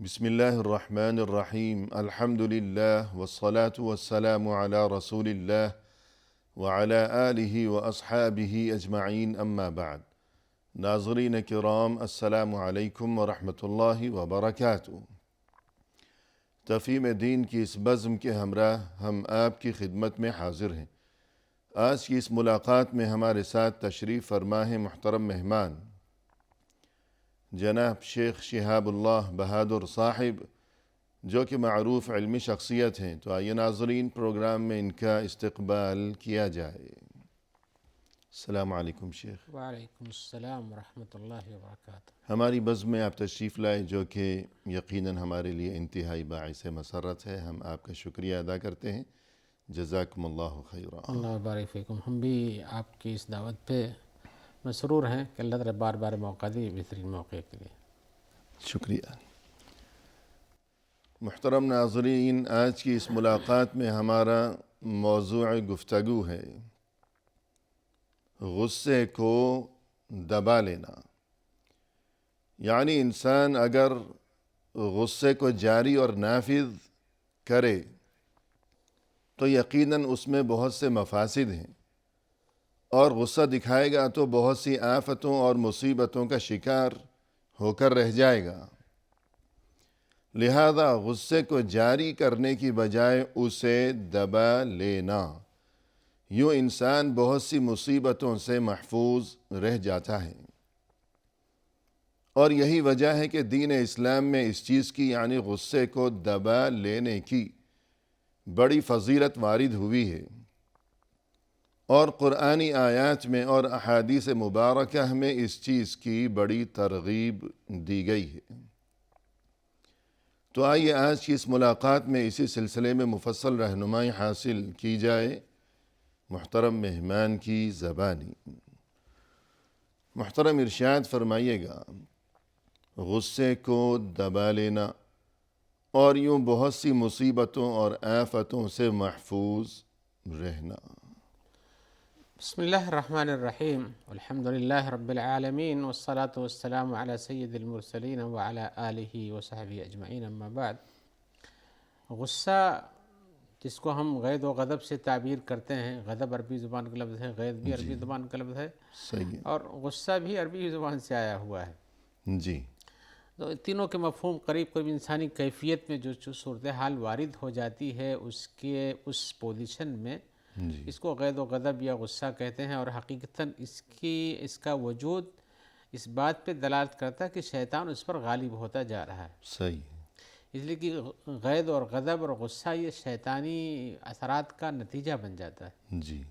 بسم الله الرحمن الرحيم الحمد لله والصلاة والسلام على رسول الله وعلى آله وأصحابه أجمعين أما بعد ناظرین کرام السلام علیکم ورحمۃ اللہ وبرکاتہ۔ تفہیم دین کی اس بزم کے ہمراہ ہم آپ کی خدمت میں حاضر ہیں۔ آج کی اس ملاقات میں ہمارے ساتھ تشریف فرما ہے محترم مہمان جناب شیخ شہاب اللہ بہادر صاحب، جو کہ معروف علمی شخصیت ہیں۔ تو آئیے ناظرین پروگرام میں ان کا استقبال کیا جائے۔ السلام علیکم شیخ۔ وعلیکم السلام ورحمۃ اللہ وبرکاتہ۔ ہماری بزم میں آپ تشریف لائے، جو کہ یقیناً ہمارے لیے انتہائی باعث مسرت ہے۔ ہم آپ کا شکریہ ادا کرتے ہیں، جزاکم اللہ خیرا۔ اللہ بارک فیکم۔ ہم بھی آپ کی اس دعوت پہ مسرور ہیں کہ اللہ تعالیٰ بار بار موقع دے، بہترین موقع کے لیے۔ شکریہ۔ محترم ناظرین، آج کی اس ملاقات میں ہمارا موضوع گفتگو ہے غصے کو دبا لینا۔ یعنی انسان اگر غصے کو جاری اور نافذ کرے تو یقیناً اس میں بہت سے مفاسد ہیں، اور غصہ دکھائے گا تو بہت سی آفتوں اور مصیبتوں کا شکار ہو کر رہ جائے گا۔ لہذا غصے کو جاری کرنے کی بجائے اسے دبا لینا، یوں انسان بہت سی مصیبتوں سے محفوظ رہ جاتا ہے۔ اور یہی وجہ ہے کہ دین اسلام میں اس چیز کی یعنی غصے کو دبا لینے کی بڑی فضیلت وارد ہوئی ہے، اور قرآنی آیات میں اور احادیث مبارکہ میں اس چیز کی بڑی ترغیب دی گئی ہے۔ تو آئیے آج کی اس ملاقات میں اسی سلسلے میں مفصل رہنمائی حاصل کی جائے محترم مہمان کی زبانی۔ محترم ارشاد فرمائیے گا، غصے کو دبا لینا اور یوں بہت سی مصیبتوں اور آفتوں سے محفوظ رہنا۔ بسم اللہ الرحمن الرحیم، الحمدللہ رب العالمین، والصلاة والسلام علی سید المرسلین وعلی آلہ وصحبہ اجمعین، اما بعد۔ غصہ، جس کو ہم غیظ و غضب سے تعبیر کرتے ہیں، غضب عربی زبان کا لفظ ہے، غیظ بھی عربی زبان کا لفظ ہے، صحیح اور غصہ بھی عربی زبان سے آیا ہوا ہے۔ جی۔ تو تینوں کے مفہوم قریب قریب انسانی کیفیت میں جو صورتحال وارد ہو جاتی ہے، اس پوزیشن میں جی اس کو غیظ و غضب یا غصہ کہتے ہیں، اور حقیقتاً اس کا وجود اس بات پہ دلالت کرتا ہے کہ شیطان اس پر غالب ہوتا جا رہا ہے۔ صحیح۔ اس لیے کہ غیظ اور غضب اور غصہ یہ شیطانی اثرات کا نتیجہ بن جاتا ہے، جی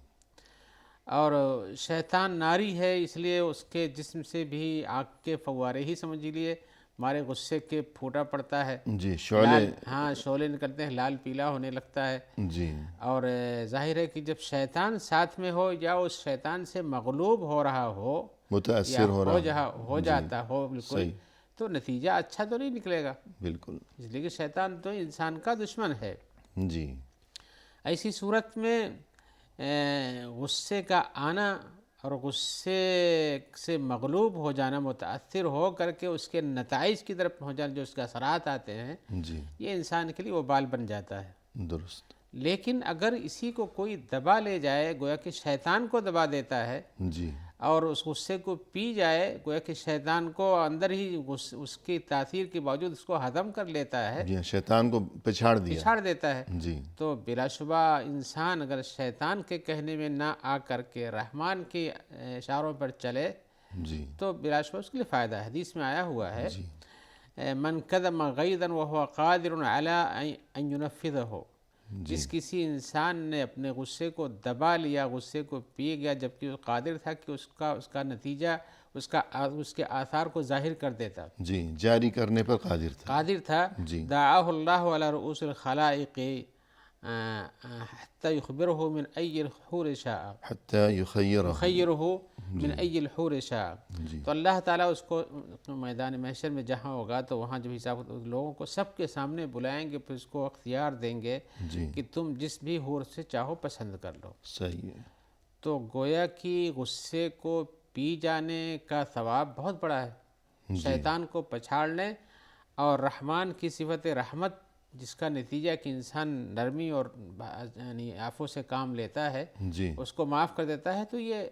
اور شیطان ناری ہے، اس لیے اس کے جسم سے بھی آگ کے فوارے ہی سمجھ لیے ہمارے غصے کے پھوٹا پڑتا ہے، جی شعلے۔ شعلے نکلتے ہیں، لال پیلا ہونے لگتا ہے۔ جی اور ظاہر ہے کہ جب شیطان ساتھ میں ہو یا اس شیطان سے مغلوب ہو رہا ہو متاثر ہو رہا ہو جاتا ہو بالکل، صحیح، تو نتیجہ اچھا تو نہیں نکلے گا، بالکل۔ اس لیے کہ شیطان تو انسان کا دشمن ہے۔ جی ایسی صورت میں غصے کا آنا اور غصے سے مغلوب ہو جانا، متاثر ہو کر کے اس کے نتائج کی طرف پہنچ جانا، جو اس کے اثرات آتے ہیں، جی یہ انسان کے لیے وبال بن جاتا ہے۔ درست۔ لیکن اگر اسی کو کوئی دبا لے جائے، گویا کہ شیطان کو دبا دیتا ہے، جی اور اس غصے کو پی جائے، گویا کہ شیطان کو اندر ہی اس کی تاثیر کے باوجود اس کو ہضم کر لیتا ہے، جی شیطان کو پچھاڑ دیا۔ پچھاڑ دیتا ہے، جی تو بلا شبہ انسان اگر شیطان کے کہنے میں نہ آ کر کے رحمان کے اشاروں پر چلے جی تو بلا شبہ اس کے لیے فائدہ ہے۔ حدیث میں آیا ہوا ہے، جی من کظم غیظا وهو قادر علی ان ینفذہ، جس کسی انسان نے اپنے غصے کو دبا لیا، غصے کو پی گیا، جبکہ وہ قادر تھا کہ اس کا نتیجہ اس کے آثار کو ظاہر کر دیتا، جی جاری کرنے پر قادر تھا۔ جی دعاہ اللہ علی رؤوس الخلائق حتی یخبرہ من ای الحور شاء، حتی یخیرہ۔ خیرہ من ای الحور شاء۔ جی تو اللہ تعالیٰ اس کو میدان محشر میں جہاں ہوگا تو وہاں جب حساب لوگوں کو سب کے سامنے بلائیں گے، پھر اس کو اختیار دیں گے جی کہ تم جس بھی حور سے چاہو پسند کر لو۔ صحیح ہے۔ تو گویا کہ غصے کو پی جانے کا ثواب بہت بڑا ہے، شیطان کو پچھاڑ لیں اور رحمان کی صفت رحمت جس کا نتیجہ کہ انسان نرمی اور یعنی عفو سے کام لیتا ہے، جی اس کو معاف کر دیتا ہے، تو یہ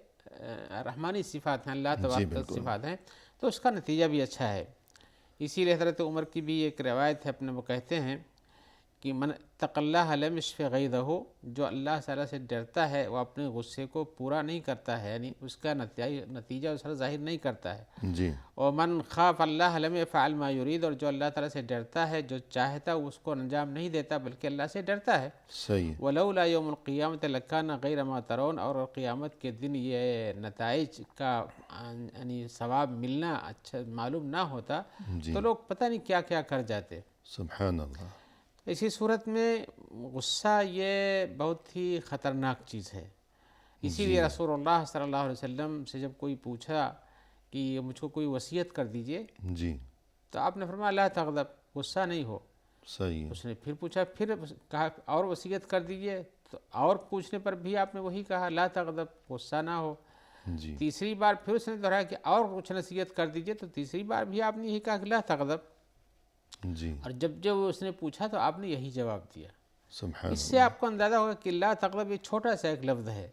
رحمانی صفات ہیں، اللہ جی تبارک بالکل صفات ہیں، تو اس کا نتیجہ بھی اچھا ہے۔ اسی لیے حضرت عمر کی بھی ایک روایت ہے، اپنے وہ کہتے ہیں کہ من اتق اللہ لم یشف غیظہ، جو اللہ تعالیٰ سے ڈرتا ہے وہ اپنے غصے کو پورا نہیں کرتا ہے، یعنی اس کا نتیجہ اس پر ظاہر نہیں کرتا ہے۔ جی اور من خاف اللہ لم یفعل ما یرید، اور جو اللہ تعالیٰ سے ڈرتا ہے جو چاہتا اس کو انجام نہیں دیتا بلکہ اللہ سے ڈرتا ہے۔ صحیح ولولا یوم القیامت لکان غیر ما ترون، اور قیامت کے دن یہ نتائج کا یعنی ثواب ملنا اچھا معلوم نہ ہوتا جی تو لوگ پتہ نہیں کیا کیا کر جاتے۔ سبحان اللہ اسی صورت میں غصہ یہ بہت ہی خطرناک چیز ہے، اسی لیے رسول اللہ صلی اللہ علیہ وسلم سے جب کوئی پوچھا کہ مجھ کو کوئی وصیت کر دیجئے، جی تو آپ نے فرمایا لا تغضب، غصہ نہیں ہو۔ صحیح ہے اس نے پھر پوچھا، پھر کہا اور وصیت کر دیجئے، تو اور پوچھنے پر بھی آپ نے وہی کہا لا تغضب، غصہ نہ ہو۔ جی تیسری بار پھر اس نے دہرایا کہ اور کچھ نصیحت کر دیجئے، تو تیسری بار بھی آپ نے یہی کہا کہ لا تغضب۔ جی اور جب اس نے پوچھا تو آپ نے یہی جواب دیا۔ سبحان اس سے آپ کو اندازہ ہوگا کہ لا تغضب یہ چھوٹا سا ایک لفظ ہے،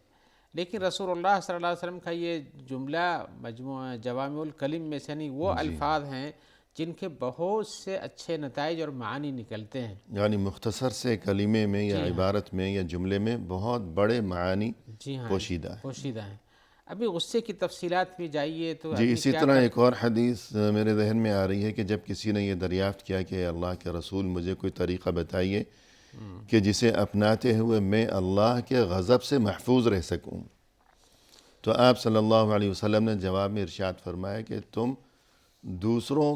لیکن رسول اللہ صلی اللہ علیہ وسلم کا یہ جملہ مجموعہ جوامع الکلم میں سے نہیں، وہ الفاظ ہیں جن کے بہت سے اچھے نتائج اور معانی نکلتے ہیں۔ یعنی مختصر سے کلمے میں یا عبارت میں یا جملے میں بہت بڑے معانی جی ہاں پوشیدہ ہے۔ پوشیدہ ہیں۔ ابھی غصے کی تفصیلات میں جائیے تو جی اسی طرح ایک اور حدیث میرے ذہن میں آ رہی ہے کہ جب کسی نے یہ دریافت کیا کہ اللہ کے رسول مجھے کوئی طریقہ بتائیے کہ جسے اپناتے ہوئے میں اللہ کے غضب سے محفوظ رہ سکوں، تو آپ صلی اللہ علیہ وسلم نے جواب میں ارشاد فرمایا کہ تم دوسروں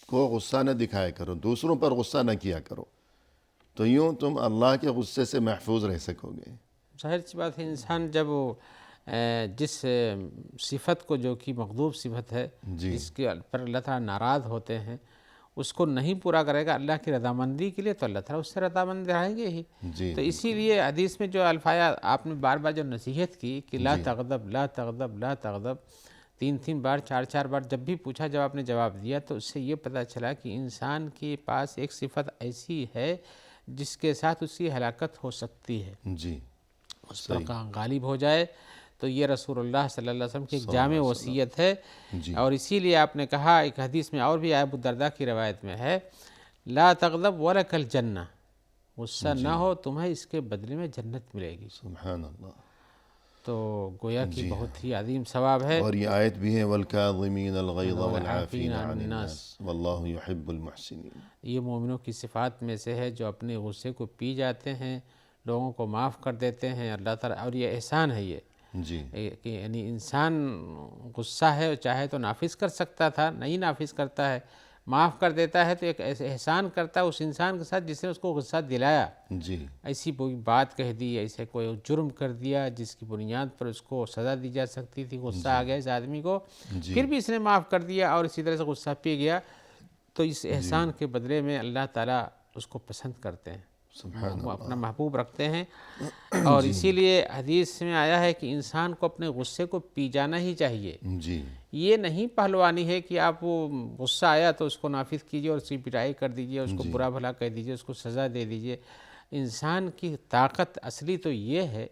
کو غصہ نہ دکھایا کرو، دوسروں پر غصہ نہ کیا کرو، تو یوں تم اللہ کے غصے سے محفوظ رہ سکو گے۔ ظاہر سی بات ہے، انسان جب جس صفت کو جو کہ مغضوب صفت ہے، جی جس کے پر اللہ تعالیٰ ناراض ہوتے ہیں، اس کو نہیں پورا کرے گا اللہ کی رضامندی کے لیے، تو اللہ تعالیٰ اس سے رضامند رہیں گے ہی۔ جی تو اسی لیے حدیث میں جو الفاظ آپ نے بار بار جو نصیحت کی کہ لا تغضب لا تغضب لا تغضب، تین بار چار بار جب بھی پوچھا جب آپ نے جواب دیا، تو اس سے یہ پتہ چلا کہ انسان کے پاس ایک صفت ایسی ہے جس کے ساتھ اس کی ہلاکت ہو سکتی ہے، جی اس پر غالب ہو جائے۔ تو یہ رسول اللہ صلی اللہ علیہ وسلم کی ایک جامع وصیت ہے۔ جی اور اسی لیے آپ نے کہا ایک حدیث میں اور بھی ابو الدرداء کی روایت میں ہے لا تغضب ولک الجنہ، غصہ نہ ہو تمہیں اس کے بدلے میں جنت ملے گی۔ سبحان اللہ۔ تو گویا کہ بہت ہی عظیم ثواب ہے۔ اور یہ آیت بھی ہے وَالْكَاظِمِينَ الْغَيْظَ وَالْعَافِينَ عَنِ النَّاسِ وَاللَّهُ يُحِبُّ الْمُحْسِنِينَ۔ یہ مومنوں کی صفات میں سے ہے جو اپنے غصے کو پی جاتے ہیں، لوگوں کو معاف کر دیتے ہیں، اللہ تعالیٰ، اور یہ احسان ہے یہ جی کہ یعنی انسان غصہ ہے چاہے تو نافذ کر سکتا تھا، نہیں نافذ کرتا ہے، معاف کر دیتا ہے، تو ایک ایسے احسان کرتا ہے اس انسان کے ساتھ جس نے اس کو غصہ دلایا، جی ایسی کوئی بات کہہ دی، ایسے کوئی جرم کر دیا جس کی بنیاد پر اس کو سزا دی جا سکتی تھی، غصہ آ گیا اس آدمی کو، پھر بھی اس نے معاف کر دیا اور اسی طرح سے غصہ پی گیا، تو اس احسان کے بدلے میں اللہ تعالیٰ اس کو پسند کرتے ہیں، سبحان وہ اپنا محبوب رکھتے ہیں۔ اور اسی لیے حدیث میں آیا ہے کہ انسان کو اپنے غصے کو پی جانا ہی چاہیے۔ جی یہ نہیں پہلوانی ہے کہ آپ وہ غصہ آیا تو اس کو نافذ کیجئے اور اس کی پٹائی کر دیجئے، اس کو برا بھلا کہہ دیجئے، اس کو سزا دے دیجئے۔ انسان کی طاقت اصلی تو یہ ہے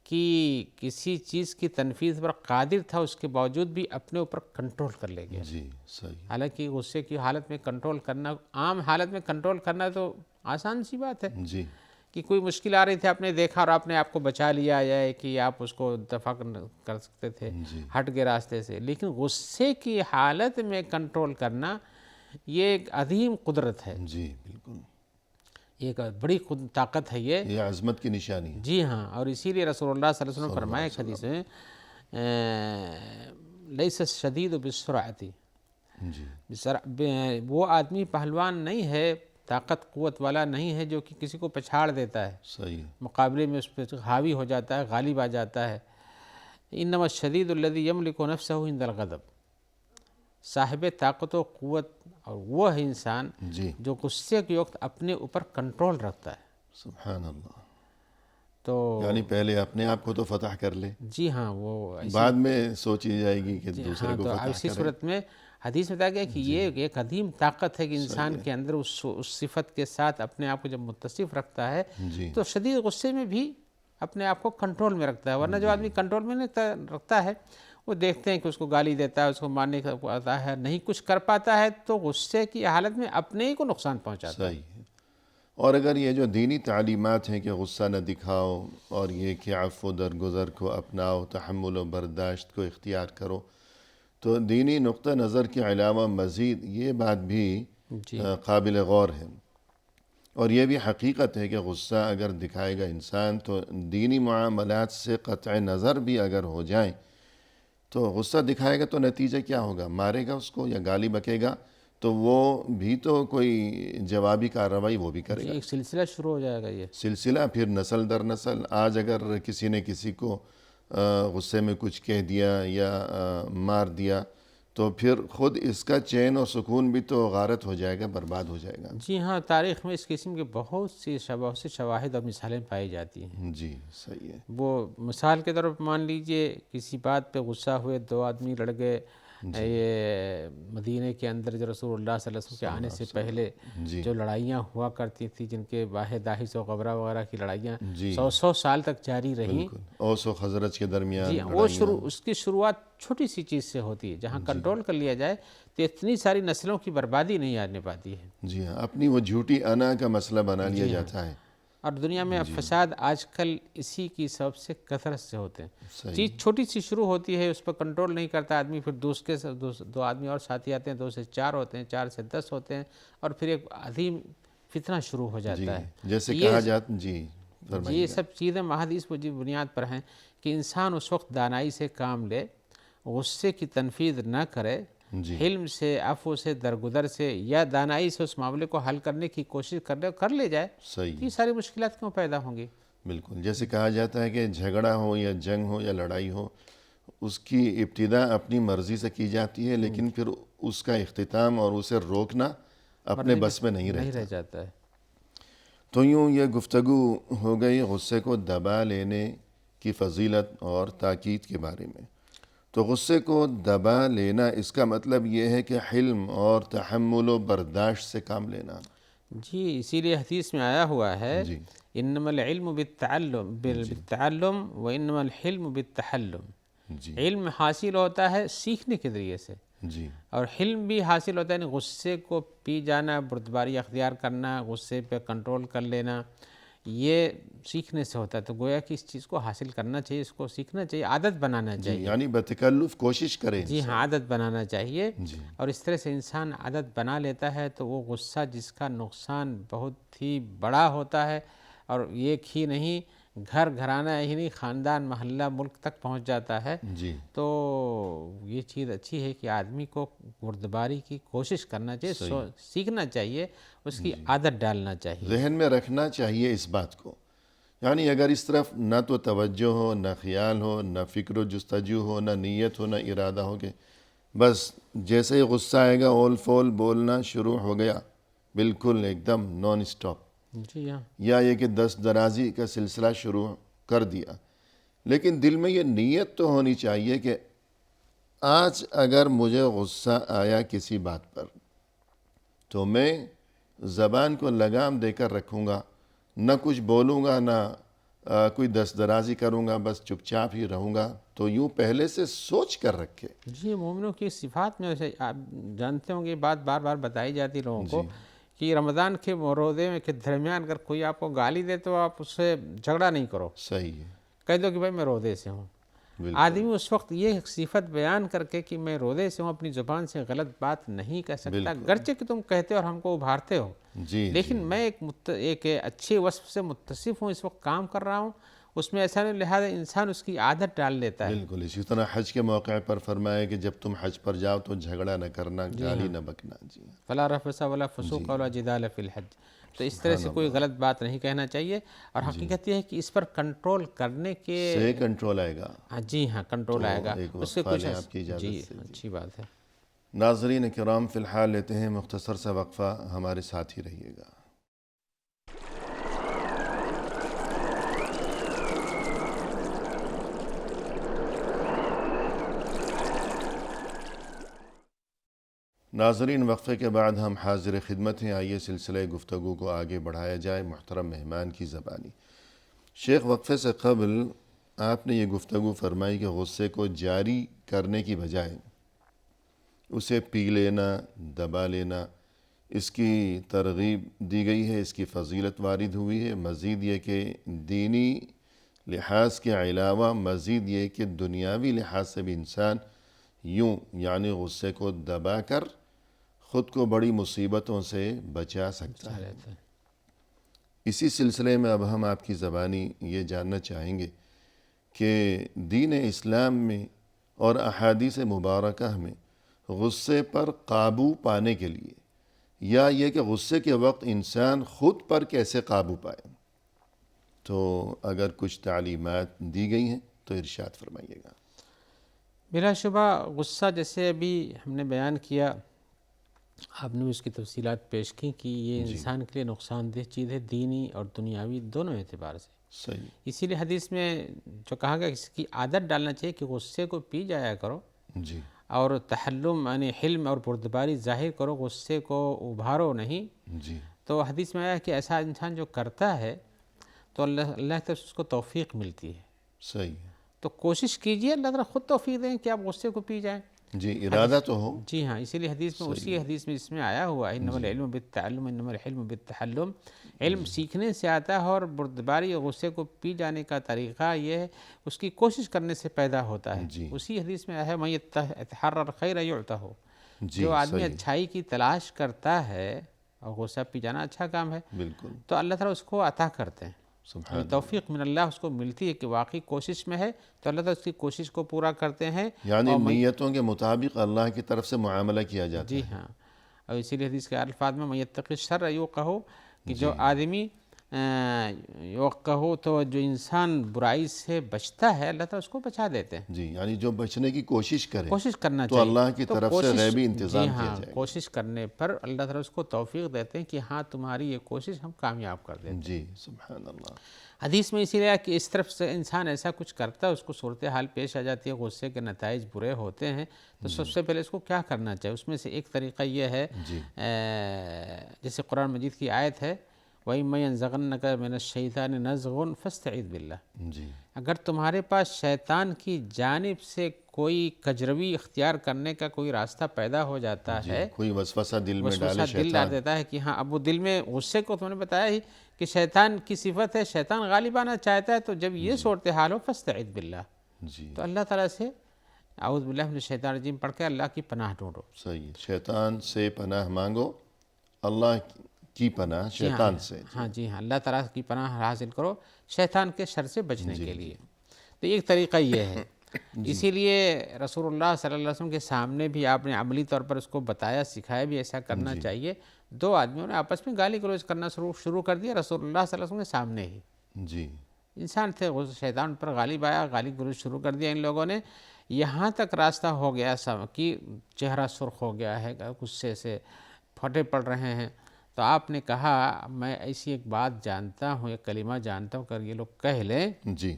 کہ کسی چیز کی تنفیذ پر قادر تھا، اس کے باوجود بھی اپنے اوپر کنٹرول کر لے گیا۔ جی صحیح حالانکہ غصے کی حالت میں کنٹرول کرنا، عام حالت میں کنٹرول کرنا تو آسان سی بات ہے جی کہ کوئی مشکل آ رہی تھی، آپ نے دیکھا اور آپ نے آپ کو بچا لیا، یا کہ آپ اس کو دفع کر سکتے تھے، ہٹ گئے راستے سے، لیکن غصے کی حالت میں کنٹرول کرنا یہ ایک عظیم قدرت ہے، جی بالکل، ایک بڑی طاقت ہے یہ عظمت کی نشانی ہے۔ جی ہاں، اور اسی لیے رسول اللہ صلی اللہ علیہ وسلم فرمایا ایک حدیث میں لیس الشدید بالسرعۃ، جی وہ آدمی پہلوان نہیں ہے، طاقت قوت والا نہیں ہے جو کہ کسی کو پچھاڑ دیتا ہے، صحیح مقابلے میں اس پہ حاوی ہو جاتا ہے، غالب آ جاتا ہے۔ انما الشدید الذی یملک نفسہ عند الغضب، صاحب طاقت و قوت اور وہ ہے انسان جی جو غصے کے وقت اپنے اوپر کنٹرول رکھتا ہے۔ سبحان اللہ، تو یعنی پہلے اپنے آپ کو تو فتح کر لے، جی ہاں، وہ بعد میں سوچی جائے گی کہ دوسرے ہاں، کو تو فتح اسی کرے۔ صورت میں حدیث میں بتایا گیا کہ یہ ایک عظیم طاقت ہے کہ انسان کے اندر اس صفت کے ساتھ اپنے آپ کو جب متصف رکھتا ہے جی تو شدید غصے میں بھی اپنے آپ کو کنٹرول میں رکھتا ہے. ورنہ جو آدمی کنٹرول میں نہیں رکھتا ہے وہ دیکھتے ہیں کہ اس کو گالی دیتا ہے, اس کو مارنے کا آتا ہے, نہیں کچھ کر پاتا ہے تو غصے کی حالت میں اپنے ہی کو نقصان پہنچاتا ہے. صحیح ہے. اور اگر یہ جو دینی تعلیمات ہیں کہ غصہ نہ دکھاؤ اور یہ کہ عفو درگزر کو اپناؤ, تحمل و برداشت کو اختیار کرو, تو دینی نقطہ نظر کے علاوہ مزید یہ بات بھی جی قابل غور ہے, اور یہ بھی حقیقت ہے کہ غصہ اگر دکھائے گا انسان تو دینی معاملات سے قطع نظر بھی اگر ہو جائیں تو غصہ دکھائے گا تو نتیجہ کیا ہوگا؟ مارے گا اس کو یا گالی بکے گا تو وہ بھی تو کوئی جوابی کارروائی وہ بھی کرے گا. ایک سلسلہ شروع ہو جائے گا یہ سلسلہ پھر نسل در نسل. آج اگر کسی نے کسی کو غصے میں کچھ کہہ دیا یا مار دیا تو پھر خود اس کا چین اور سکون بھی تو غارت ہو جائے گا, برباد ہو جائے گا. جی ہاں, تاریخ میں اس قسم کے بہت سی شواہد اور مثالیں پائی جاتی ہیں. جی صحیح ہے. وہ مثال کے طور پر مان لیجئے کسی بات پہ غصہ ہوئے, دو آدمی لڑ گئے. یہ مدینہ کے اندر جو رسول اللہ صلی اللہ علیہ وسلم کے آنے سے پہلے جو لڑائیاں ہوا کرتی تھیں, جن کے باہ داہس و غبرہ وغیرہ کی لڑائیاں 100 سال تک جاری رہیں. اوس و خزرج کے درمیان جی وہ اس کی شروعات چھوٹی سی چیز سے ہوتی ہے. جہاں کنٹرول کر لیا جائے تو اتنی ساری نسلوں کی بربادی نہیں آنے پاتی ہے. جی ہاں, اپنی وہ جھوٹی انا کا مسئلہ بنا لیا جاتا ہے. اور دنیا میں فساد آج کل اسی کی سبب سے کثرت سے ہوتے ہیں. چیز چھوٹی سی شروع ہوتی ہے, اس پر کنٹرول نہیں کرتا آدمی, پھر دو آدمی اور ساتھی آتے ہیں, 2 سے 4 ہوتے ہیں, 4 سے 10 ہوتے ہیں, اور پھر ایک عظیم فتنہ شروع ہو جاتا ہے. جیسے کہا جاتا یہ سب چیزیں محادث پر بنیاد پر ہیں کہ انسان اس وقت دانائی سے کام لے, غصے کی تنفیذ نہ کرے, حلم سے, عفو سے, درگزر سے یا دانائی سے اس معاملے کو حل کرنے کی کوشش کر لے جائے. صحیح. یہ ساری مشکلات کیوں پیدا ہوں گی؟ بالکل. جیسے کہا جاتا ہے کہ جھگڑا ہو یا جنگ ہو یا لڑائی ہو, اس کی ابتدا اپنی مرضی سے کی جاتی ہے, لیکن پھر اس کا اختتام اور اسے روکنا اپنے بس میں نہیں رہ جاتا ہے. تو یوں یہ گفتگو ہو گئی غصے کو دبا لینے کی فضیلت اور تاکید کے بارے میں. تو غصے کو دبا لینا اس کا مطلب یہ ہے کہ حلم اور تحمل و برداشت سے کام لینا. جی اسی لیے حدیث میں آیا ہوا ہے انما العلم بالتعلم و انما الحلم بالتحلم. علم حاصل ہوتا ہے سیکھنے کے ذریعے سے, اور حلم بھی حاصل ہوتا ہے غصے کو پی جانا, بردباری اختیار کرنا, غصے پہ کنٹرول کر لینا, یہ سیکھنے سے ہوتا ہے. تو گویا کہ اس چیز کو حاصل کرنا چاہیے, اس کو سیکھنا چاہیے, عادت بنانا چاہیے. یعنی بتکلف کوشش کریں. جی ہاں, عادت بنانا چاہیے. اور اس طرح سے انسان عادت بنا لیتا ہے تو وہ غصہ جس کا نقصان بہت ہی بڑا ہوتا ہے, اور ایک ہی نہیں, گھر گھرانہ ہی نہیں, خاندان, محلہ, ملک تک پہنچ جاتا ہے. تو یہ چیز اچھی ہے کہ آدمی کو بردباری کی کوشش کرنا چاہیے, سیکھنا چاہیے, اس کی عادت ڈالنا چاہیے, ذہن میں رکھنا چاہیے اس بات کو. یعنی اگر اس طرف نہ تو توجہ ہو, نہ خیال ہو, نہ فکر و جستجو ہو, نہ نیت ہو, نہ ارادہ ہو, کہ بس جیسے ہی غصہ آئے گا اول فول بولنا شروع ہو گیا, بالکل ایک دم نان اسٹاپ. جی ہاں. یا یہ کہ دست درازی کا سلسلہ شروع کر دیا. لیکن دل میں یہ نیت تو ہونی چاہیے کہ آج اگر مجھے غصہ آیا کسی بات پر تو میں زبان کو لگام دے کر رکھوں گا, نہ کچھ بولوں گا, نہ کوئی دست درازی کروں گا, بس چپ چاپ ہی رہوں گا. تو یوں پہلے سے سوچ کر رکھے. جی مومنوں کی صفات میں آپ جانتے ہوں گے, بات بار بار بتائی جاتی لوگوں کو کہ رمضان کے روزے کے درمیان اگر کوئی آپ کو گالی دے تو آپ اس سے جھگڑا نہیں کرو. صحیح ہے. کہہ دو کہ بھائی میں روزے سے ہوں. آدمی اس وقت یہ صفت بیان کر کے کہ میں روزے سے ہوں, اپنی زبان سے غلط بات نہیں کہہ سکتا, گرچہ کہ تم کہتے ہو اور ہم کو ابھارتے ہو, لیکن میں ایک اچھے وصف سے متصف ہوں, اس وقت کام کر رہا ہوں, اس میں ایسا نہیں, لہذا انسان اس کی عادت ڈال لیتا ہے. بالکل. اسی طرح حج کے موقع پر فرمایا کہ جب تم حج پر جاؤ تو جھگڑا نہ کرنا, گالی نہ بکنا. فلا رفث ولا فسوق ولا جدال فی الحج. تو اس طرح سے کوئی غلط بات نہیں کہنا چاہیے. اور حقیقت یہ ہے کہ اس پر کنٹرول کرنے سے کنٹرول آئے گا. جی ہاں, کنٹرول آئے گا. اس سے کچھ جی اچھی بات ہے. ناظرین کرام, فی الحال لیتے ہیں مختصر سا وقفہ, ہمارے ساتھ ہی رہیے گا. ناظرین، وقفے کے بعد ہم حاضر خدمت ہیں۔ آئیے سلسلہ گفتگو کو آگے بڑھایا جائے محترم مہمان کی زبانی۔ شیخ، وقفے سے قبل آپ نے یہ گفتگو فرمائی کہ غصے کو جاری کرنے کی بجائے اسے پی لینا، دبا لینا، اس کی ترغیب دی گئی ہے، اس کی فضیلت وارد ہوئی ہے۔ مزید یہ کہ دینی لحاظ کے علاوہ مزید یہ کہ دنیاوی لحاظ سے بھی انسان یوں یعنی غصے کو دبا کر خود کو بڑی مصیبتوں سے بچا سکتا ہے۔ اسی سلسلے میں اب ہم آپ کی زبانی یہ جاننا چاہیں گے کہ دین اسلام میں اور احادیث مبارکہ میں غصے پر قابو پانے کے لیے یا یہ کہ غصے کے وقت انسان خود پر کیسے قابو پائے، تو اگر کچھ تعلیمات دی گئی ہیں تو ارشاد فرمائیے گا۔ بلا شبہ غصہ جیسے ابھی ہم نے بیان کیا، آپ نے اس کی تفصیلات پیش کی کہ یہ انسان کے لیے نقصان دہ چیز ہے، دینی اور دنیاوی دونوں اعتبار سے۔ صحیح۔ اسی لیے حدیث میں جو کہا گیا اس کی عادت ڈالنا چاہیے کہ غصے کو پی جایا کرو جی اور تحلم یعنی حلم اور بردباری ظاہر کرو، غصے کو ابھارو نہیں۔ جی تو حدیث میں آیا کہ ایسا انسان جو کرتا ہے تو اللہ کی طرف سے اس کو توفیق ملتی ہے۔ صحیح۔ تو کوشش کیجئے اللہ تعالیٰ خود توفیق دیں کہ آپ غصے کو پی جائیں۔ جی، ارادہ تو ہو۔ جی ہاں، اسی لیے حدیث میں اسی حدیث میں اس میں آیا ہوا ہے انما العلم بالتعلم انما الحلم بالتحلم، علم سیکھنے سے آتا ہے اور بردباری اور غصے کو پی جانے کا طریقہ یہ ہے اس کی کوشش کرنے سے پیدا ہوتا ہے۔ جی اسی حدیث میں آیا ہے من یتحرر خیر یعطہ، جی جو آدمی صحیح، اچھائی کی تلاش کرتا ہے اور غصہ پی جانا اچھا کام ہے بالکل، تو اللہ تعالیٰ اس کو عطا کرتے ہیں۔ سبحان توفیق من اللہ اس کو ملتی ہے کہ واقعی کوشش میں ہے تو اللہ تعالیٰ اس کی کوشش کو پورا کرتے ہیں۔ یعنی نیتوں کے مطابق اللہ کی طرف سے معاملہ کیا جاتا جی ہے۔ ہاں، اور اسی لیے حدیث کے الفاظ میں من یتقی الشر یوقہ، کہ جو آدمی یوقہ تو جو انسان برائی سے بچتا ہے اللہ تعالیٰ اس کو بچا دیتے ہیں۔ جی، یعنی جو بچنے کی کوشش کرے کوشش کرنا تو چاہیے، اللہ کی تو طرف سے غیبی انتظام جی کیا ہاں، جائے۔ کوشش کرنے پر اللہ تعالیٰ اس کو توفیق دیتے ہیں کہ ہاں تمہاری یہ کوشش ہم کامیاب کر دیتے ہیں۔ جی سبحان اللہ۔ حدیث میں اسی لیے کہ اس طرف سے انسان ایسا کچھ کرتا ہے اس کو صورتحال پیش آ جاتی ہے، غصے کے نتائج برے ہوتے ہیں، تو سب سے پہلے اس کو کیا کرنا چاہیے؟ اس میں سے ایک طریقہ یہ ہے جیسے قرآن مجید کی آیت ہے وَإِمَّا يَنزَغَنَّكَ مِنَ الشَّيْطَانِ نَزْغٌ فَاسْتَعِذْ بِاللَّهِ، جی اگر تمہارے پاس شیطان کی جانب سے کوئی کجروی اختیار کرنے کا کوئی راستہ پیدا ہو جاتا ہے، کوئی وسوسہ دل میں ڈالے وسوسہ دل ڈال دیتا ہے کہ ہاں اب وہ دل میں غصے کو تم نے بتایا ہی کہ شیطان کی صفت ہے، شیطان غالب آنا چاہتا ہے، تو جب یہ صورتحال ہو فاستعذ باللہ، جی تو اللہ تعالیٰ سے اعوذ باللہ من الشیطان الرجیم پڑھ کے اللہ کی پناہ ڈھونڈو۔ صحیح، شیطان سے پناہ مانگو، اللہ کی پناہ شیطان سے۔ ہاں جی ہاں، اللہ تعالیٰ کی پناہ حاصل کرو شیطان کے شر سے بچنے کے لیے۔ تو ایک طریقہ یہ ہے، اسی لیے رسول اللہ صلی اللہ علیہ وسلم کے سامنے بھی آپ نے عملی طور پر اس کو بتایا، سکھایا بھی ایسا کرنا چاہیے۔ دو آدمیوں نے آپس میں گالی گلوچ کرنا شروع کر دیا رسول اللہ صلی اللہ علیہ وسلم کے سامنے ہی۔ جی انسان تھے، شیطان پر غالب آیا، گالی گلوچ شروع کر دیا ان لوگوں نے، یہاں تک راستہ ہو گیا کہ چہرہ سرخ ہو گیا ہے، غصے سے پھٹے پڑ رہے ہیں۔ تو آپ نے کہا میں ایسی ایک بات جانتا ہوں، ایک کلمہ جانتا ہوں، اگر یہ لوگ کہہ لیں جی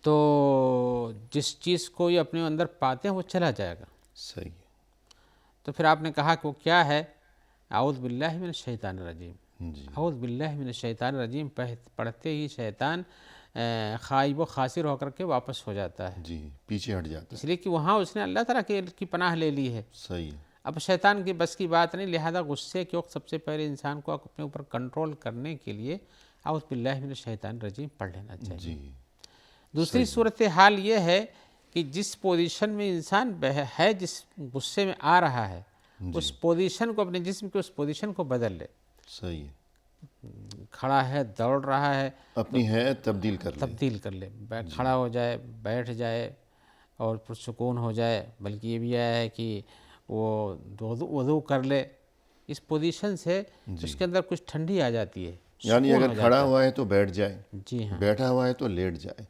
تو جس چیز کو یہ اپنے اندر پاتے ہیں وہ چلا جائے گا۔ صحیح۔ تو پھر آپ نے کہا کہ وہ کیا ہے؟ اعوذ باللہ من الشیطان الرجیم۔ جی اعوذ باللہ من الشیطان الرجیم پڑھتے ہی شیطان خائب و خاسر ہو کر کے واپس ہو جاتا ہے، جی پیچھے ہٹ جاتا اس لیے کہ وہاں اس نے اللہ تعالیٰ کی پناہ لے لی ہے۔ ہے۔ صحیح۔ اب شیطان کی بس کی بات نہیں، لہذا غصے کے وقت سب سے پہلے انسان کو اپنے اوپر کنٹرول کرنے کے لیے اعوذ باللہ من الشیطان الرجیم پڑھ لینا چاہیے۔ جی دوسری صورتحال یہ ہے کہ جس پوزیشن میں انسان ہے، جس غصے میں آ رہا ہے، اس پوزیشن کو، اپنے جسم کی اس پوزیشن کو بدل لے۔ صحیح، کھڑا ہے، دوڑ رہا ہے، اپنی حیت تبدیل کر لے۔ تبدیل کر لے، کھڑا ہو جائے، بیٹھ جائے اور پرسکون ہو جائے، بلکہ یہ بھی آیا ہے کہ وہ وضو کر لے۔ اس پوزیشن سے اس کے اندر کچھ ٹھنڈی آ جاتی ہے، یعنی اگر کھڑا ہوا ہے تو بیٹھ جائے، جی ہاں، بیٹھا ہوا ہے تو لیٹ جائے۔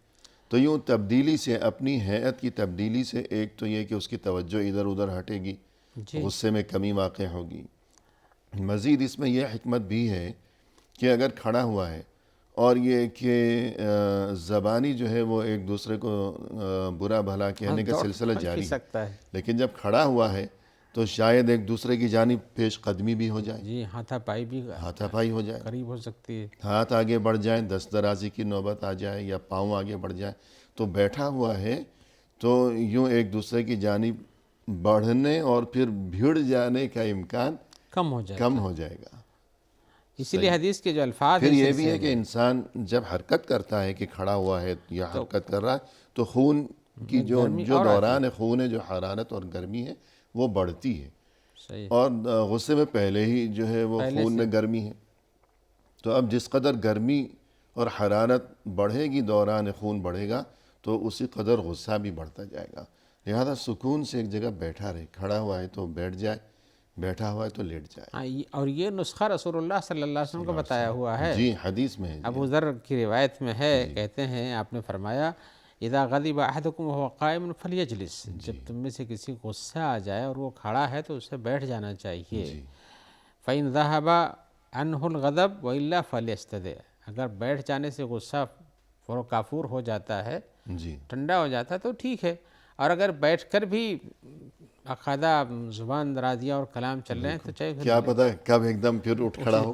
تو یوں تبدیلی سے، اپنی حیت کی تبدیلی سے، ایک تو یہ کہ اس کی توجہ ادھر ادھر ہٹے گی، غصے میں کمی واقع ہوگی۔ مزید اس میں یہ حکمت بھی ہے کہ اگر کھڑا ہوا ہے اور یہ کہ زبانی جو ہے وہ ایک دوسرے کو برا بھلا کہنے کا سلسلہ جاری ہے، سکتا ہے، لیکن جب کھڑا ہوا ہے تو شاید ایک دوسرے کی جانب پیش قدمی بھی ہو جائے، جی ہاتھا پائی بھی ہاتھا پائی ہو جائے، قریب ہو سکتی ہے. ہاتھ آگے بڑھ جائیں، دست درازی کی نوبت آ جائے یا پاؤں آگے بڑھ جائیں. تو بیٹھا ہوا ہے تو یوں ایک دوسرے کی جانب بڑھنے اور پھر بھیڑ جانے کا امکان کم ہو جائے. کم ہو جائے گا. اسی لیے حدیث کے جو الفاظ پھر ہیں یہ بھی ہے کہ انسان جب حرکت کرتا ہے کہ کھڑا ہوا ہے یا حرکت کر رہا ہے تو خون کی جو دوران خون ہے، جو حرارت اور گرمی ہے وہ بڑھتی ہے، صحیح. اور غصے میں پہلے ہی جو ہے وہ خون میں گرمی ہے. تو اب جس قدر گرمی اور حرارت بڑھے گی، دوران خون بڑھے گا، تو اسی قدر غصہ بھی بڑھتا جائے گا. لہذا سکون سے ایک جگہ بیٹھا رہے، کھڑا ہوا ہے تو بیٹھ جائے، بیٹھا ہوا ہے تو لیٹ جائے. اور یہ نسخہ رسول اللہ صلی اللہ علیہ وسلم کو بتایا ہوا ہے. جی حدیث میں ہے. ابو ذر کی روایت میں ہے، کہتے ہیں آپ نے فرمایا اذا غضب احدکم وهو قائم فلیجلس، جب تم میں سے کسی کو غصہ آ جائے اور وہ کھڑا ہے تو اسے بیٹھ جانا چاہیے. فإن ذهب عنه الغضب وإلا فليستدع، اگر بیٹھ جانے سے غصہ کافور ہو جاتا ہے، جی ٹھنڈا ہو جاتا ہے تو ٹھیک ہے. اور اگر بیٹھ کر بھی باقاعدہ زبان درازیاں اور کلام چل رہے ہیں تو چاہے کیا پتہ کب ایک دم پھر اٹھ کھڑا ہو.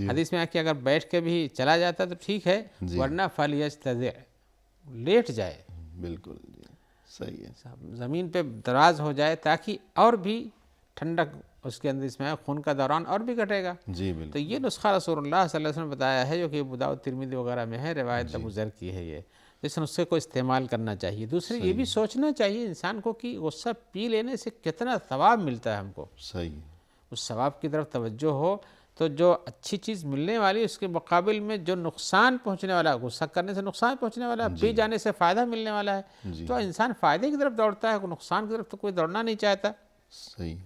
حدیث میں آ کہ اگر بیٹھ کے بھی چلا جاتا تو ٹھیک ہے، ورنہ فلیستدع، لیٹ جائے. بالکل جی صحیح ہے. زمین پہ دراز ہو جائے تاکہ اور بھی ٹھنڈک اس کے اندر، اس میں خون کا دوران اور بھی گھٹے گا. جی بالکل. تو یہ نسخہ رسول اللہ صلی اللہ علیہ وسلم نے بتایا ہے، جو کہ ابو داؤد ترمذی وغیرہ میں ہے، روایت ابو ذر کی ہے. یہ اس نسخے کو استعمال کرنا چاہیے. دوسرے یہ بھی سوچنا چاہیے انسان کو کہ غصہ پی لینے سے کتنا ثواب ملتا ہے ہم کو. صحیح. اس ثواب کی طرف توجہ ہو تو جو اچھی چیز ملنے والی اس کے مقابل میں جو نقصان پہنچنے والا، غصہ کرنے سے نقصان پہنچنے والا، پی جانے سے فائدہ ملنے والا ہے، تو انسان فائدے کی طرف دوڑتا ہے، نقصان کی طرف تو کوئی دوڑنا نہیں چاہتا. صحیح.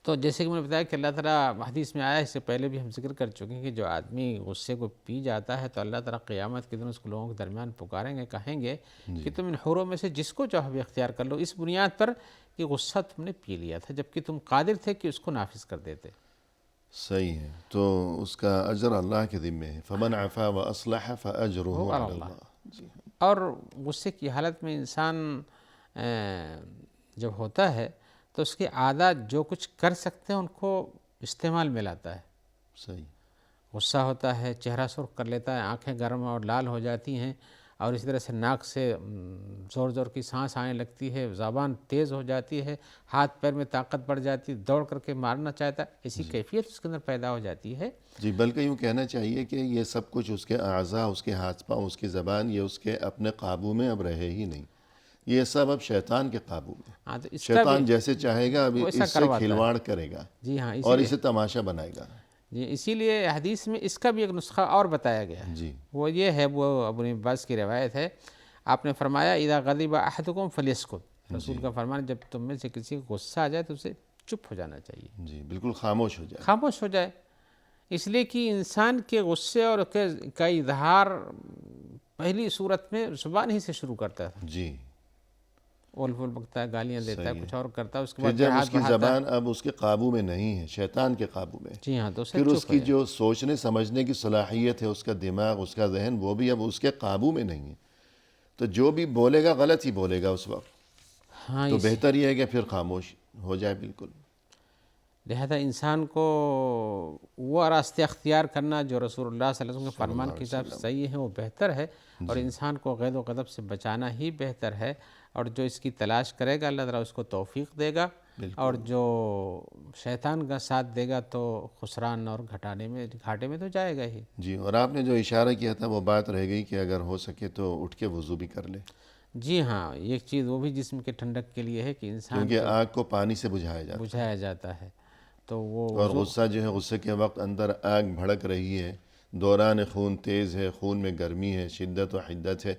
تو جیسے کہ میں نے بتایا کہ اللہ تعالیٰ حدیث میں آیا ہے، اس سے پہلے بھی ہم ذکر کر چکے ہیں کہ جو آدمی غصے کو پی جاتا ہے تو اللہ تعالیٰ قیامت کے دن اس کو لوگوں کے درمیان پکاریں گے، کہیں گے کہ تم ان حوروں میں سے جس کو چاہو بھی اختیار کر لو، اس بنیاد پر کہ غصہ تم نے پی لیا تھا جبکہ تم قادر تھے کہ اس کو نافذ کر دیتے. صحیح ہے. تو اس کا اجر اللہ کے ذمے ہے. فمن عفا واصلح فاجره علی اللہ. اور غصے کی حالت میں انسان جب ہوتا ہے تو اس کے عادات جو کچھ کر سکتے ہیں ان کو استعمال میں لاتا ہے. صحیح. غصہ ہوتا ہے، چہرہ سرخ کر لیتا ہے، آنکھیں گرم اور لال ہو جاتی ہیں، اور اسی طرح سے ناک سے زور زور کی سانس آنے لگتی ہے، زبان تیز ہو جاتی ہے، ہاتھ پیر میں طاقت بڑھ جاتی ہے، دوڑ کر کے مارنا چاہتا ہے. ایسی کیفیت اس کے اندر پیدا ہو جاتی ہے. جی بلکہ یوں کہنا چاہیے کہ یہ سب کچھ اس کے اعضاء، اس کے ہاتھ پاؤں، اس کی زبان، یہ اس کے اپنے قابو میں اب رہے ہی نہیں. یہ سب اب شیطان کے قابو میں. تو شیطان جیسے چاہے گا ابھی اس سے کھلواڑ کرے گا. جی ہاں، اور اسے تماشا بنائے گا. جی اسی لیے حدیث میں اس کا بھی ایک نسخہ اور بتایا گیا ہے. جی وہ یہ ہے، وہ ابن عباس کی روایت ہے. آپ نے فرمایا اذا غضب احدکم فلیسکت، رسول کا فرمان جب تم میں سے کسی کو غصہ آ جائے تو اسے چپ ہو جانا چاہیے. جی بالکل خاموش ہو جائے. خاموش ہو جائے. اس لیے کہ انسان کے غصے اور کا اظہار پہلی صورت میں زبان ہی سے شروع کرتا ہے. جی اول پھول بکتا ہے، گالیاں دیتا ہے، کچھ اور کرتا ہے، اس کے پھر بعد جب اس کی زبان اب اس کے قابو میں نہیں ہے، شیطان کے قابو میں، جی ہاں، تو پھر اس کی جو سوچنے سمجھنے کی صلاحیت ہے، اس کا دماغ، اس کا ذہن، وہ بھی اب اس کے قابو میں نہیں ہے. تو جو بھی بولے گا غلط ہی بولے گا اس وقت. ہاں، تو بہتر یہ ہے کہ پھر خاموش ہو جائے بالکل. لہذا انسان کو وہ راستے اختیار کرنا جو رسول اللہ صلی اللہ علیہ وسلم کے فرمان کی طرف صحیح ہے وہ بہتر ہے، اور انسان کو غید و غضب سے بچانا ہی بہتر ہے. اور جو اس کی تلاش کرے گا اللہ تعالیٰ اس کو توفیق دے گا، اور جو شیطان کا ساتھ دے گا تو خسران اور گھاٹے میں تو جائے گا ہی. جی اور آپ نے جو اشارہ کیا تھا وہ بات رہ گئی کہ اگر ہو سکے تو اٹھ کے وضو بھی کر لے. جی ہاں، ایک چیز وہ بھی جسم کے ٹھنڈک کے لیے ہے کہ انسان کیونکہ آگ کو پانی سے بجھایا جاتا ہے. تو وہ اور غصہ جو ہے، غصے کے وقت اندر آگ بھڑک رہی ہے، دوران خون تیز ہے، خون میں گرمی ہے، شدت و حدت ہے.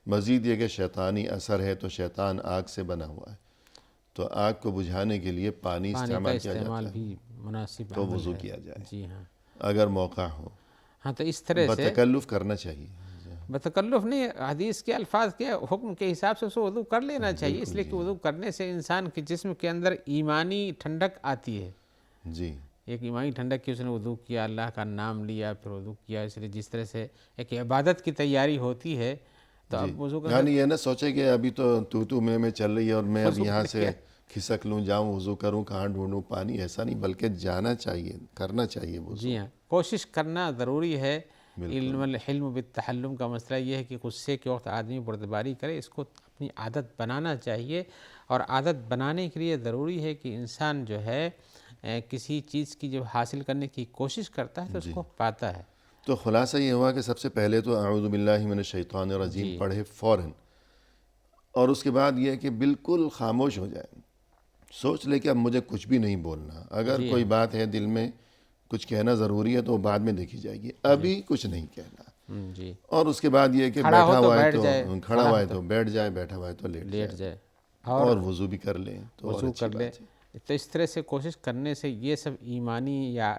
مزید یہ کہ شیطانی اثر ہے، تو شیطان آگ سے بنا ہوا ہے، تو آگ کو بجھانے کے لیے پانی استعمال کیا جاتا ہے، بھی مناسب تو وضو کیا جائے. جی ہاں، اگر موقع ہو. ہاں تو اس طرح سے بتکلف کرنا چاہیے. بتکلف نہیں، حدیث کے الفاظ کے حکم کے حساب سے اسے وضو کر لینا چاہیے، اس لیے کہ وضو کرنے سے انسان کے جسم کے اندر ایمانی ٹھنڈک آتی ہے. جی ایک ایمانی ٹھنڈک کی، اس نے وضو کیا، اللہ کا نام لیا، پھر وضو کیا. اس لیے جس طرح سے ایک عبادت کی تیاری ہوتی ہے تو اب وضو کا یعنی یہ نہ سوچے کہ ابھی تو میں چل رہی ہے اور میں اب یہاں سے کھسک لوں، جاؤں وضو کروں، کہاں ڈھونڈوں پانی، ایسا نہیں، بلکہ جانا چاہیے، کرنا چاہیے وضو۔ جی ہاں، کوشش کرنا ضروری ہے۔ حلم بالتحلم کا مسئلہ یہ ہے کہ غصے کے وقت آدمی بردباری کرے، اس کو اپنی عادت بنانا چاہیے، اور عادت بنانے کے لیے ضروری ہے کہ انسان جو ہے کسی چیز کی جب حاصل کرنے کی کوشش کرتا ہے تو اس کو پاتا ہے۔ تو خلاصہ یہ ہوا کہ سب سے پہلے تو اعوذ باللہ من الشیطان الرجیم پڑھے فوراً، اور اس کے بعد یہ ہے کہ بالکل خاموش ہو جائے، سوچ لے کہ اب مجھے کچھ بھی نہیں بولنا، اگر کوئی بات ہے دل میں کچھ کہنا ضروری ہے تو وہ بعد میں دیکھی جائے گی، ابھی کچھ نہیں کہنا۔ جی، اور اس کے بعد یہ ہے کہ کھڑا ہو بیٹھا تو ہوا ہے بیٹھ تو جائے، کھڑا ہوا ہے تو بیٹھ جائے، بیٹھا ہوا ہے تو لیٹ لیٹ جائے، جائے، اور وضو بھی کر لیں تو اور وضو اچھی کر لے۔ بات ہے۔ تو اس طرح سے کوشش کرنے سے یہ سب ایمانی یا